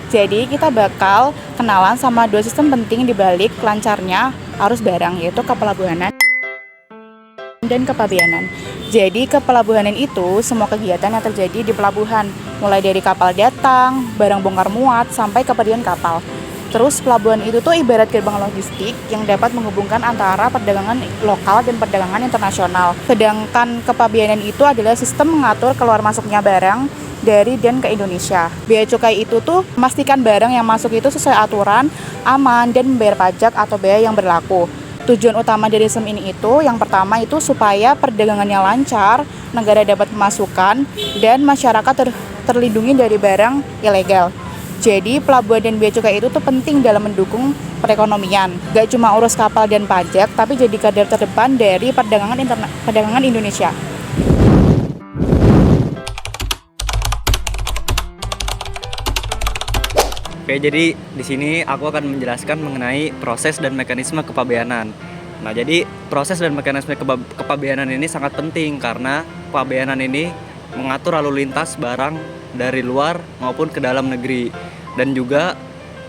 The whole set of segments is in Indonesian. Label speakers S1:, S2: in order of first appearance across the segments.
S1: Jadi kita bakal kenalan sama dua sistem penting di balik lancarnya arus barang, yaitu kepelabuhanan dan kepabeanan. Jadi kepelabuhanan itu semua kegiatan yang terjadi di pelabuhan, mulai dari kapal datang, barang bongkar muat, sampai kepergian kapal. Terus pelabuhan itu tuh ibarat gerbang logistik yang dapat menghubungkan antara perdagangan lokal dan perdagangan internasional. Sedangkan kepabeanan itu adalah sistem mengatur keluar masuknya barang dari dan ke Indonesia. Bea cukai itu tuh memastikan barang yang masuk itu sesuai aturan, aman, dan membayar pajak atau bea yang berlaku. Tujuan utama dari sistem ini itu, yang pertama itu supaya perdagangannya lancar, negara dapat pemasukan, dan masyarakat terlindungi dari barang ilegal. Jadi pelabuhan dan bea cukai itu tuh penting dalam mendukung perekonomian. Gak cuma urus kapal dan pajak, tapi jadi garda terdepan dari perdagangan Indonesia.
S2: Oke, jadi di sini aku akan menjelaskan mengenai proses dan mekanisme kepabeanan. Nah, jadi proses dan mekanisme kepabeanan ini sangat penting karena kepabeanan ini mengatur lalu lintas barang dari luar maupun ke dalam negeri dan juga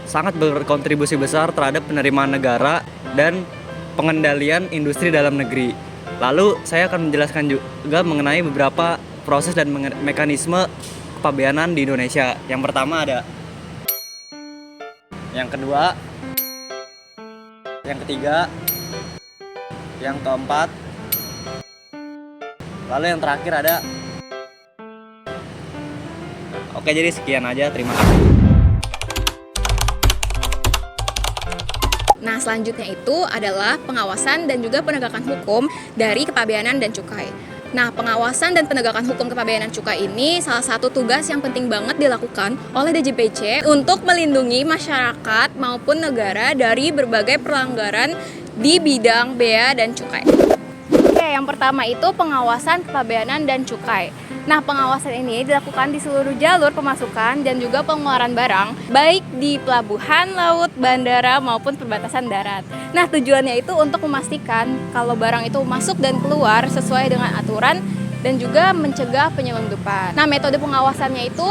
S2: sangat berkontribusi besar terhadap penerimaan negara dan pengendalian industri dalam negeri. Lalu saya akan menjelaskan juga mengenai beberapa proses dan mekanisme kepabeanan di Indonesia. Yang pertama ada, yang kedua, yang ketiga, yang keempat, lalu yang terakhir ada. Oke, jadi sekian aja, terima kasih.
S3: Nah, selanjutnya itu adalah pengawasan dan juga penegakan hukum dari kepabeanan dan cukai. Nah, pengawasan dan penegakan hukum kepabeanan cukai ini salah satu tugas yang penting banget dilakukan oleh DJPC untuk melindungi masyarakat maupun negara dari berbagai pelanggaran di bidang bea dan cukai. Oke, yang pertama itu pengawasan kepabeanan dan cukai. Nah, pengawasan ini dilakukan di seluruh jalur pemasukan dan juga pengeluaran barang, baik di pelabuhan, laut, bandara, maupun perbatasan darat. Nah, tujuannya itu untuk memastikan kalau barang itu masuk dan keluar sesuai dengan aturan dan juga mencegah penyelundupan. Nah, metode pengawasannya itu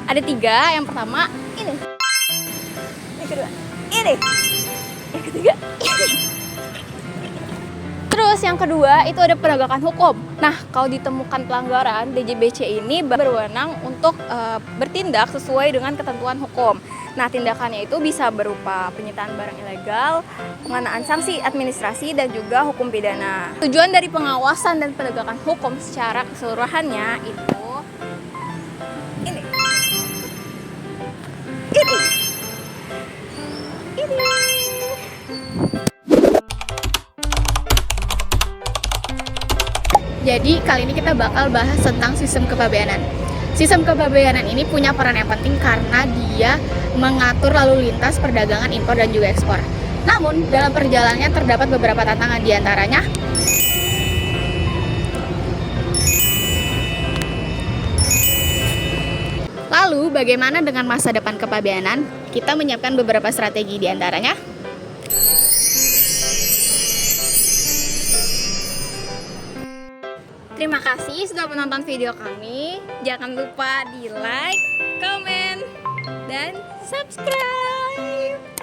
S3: ada 3. Yang pertama, ini. Yang kedua, ini. Yang ketiga, ini. Terus yang kedua itu ada penegakan hukum. Nah, kalau ditemukan pelanggaran, DJBC ini berwenang untuk bertindak sesuai dengan ketentuan hukum. Nah, tindakannya itu bisa berupa penyitaan barang ilegal, pengenaan sanksi administrasi, dan juga hukum pidana. Tujuan dari pengawasan dan penegakan hukum secara keseluruhannya itu ini. Jadi kali ini kita bakal bahas tentang sistem kepabeanan. Sistem kepabeanan ini punya peran yang penting karena dia mengatur lalu lintas perdagangan impor dan juga ekspor. Namun dalam perjalanannya terdapat beberapa tantangan, diantaranya lalu bagaimana dengan masa depan kepabeanan? Kita menyiapkan beberapa strategi, diantaranya terima kasih sudah menonton video kami. Jangan lupa di like, komen, dan subscribe.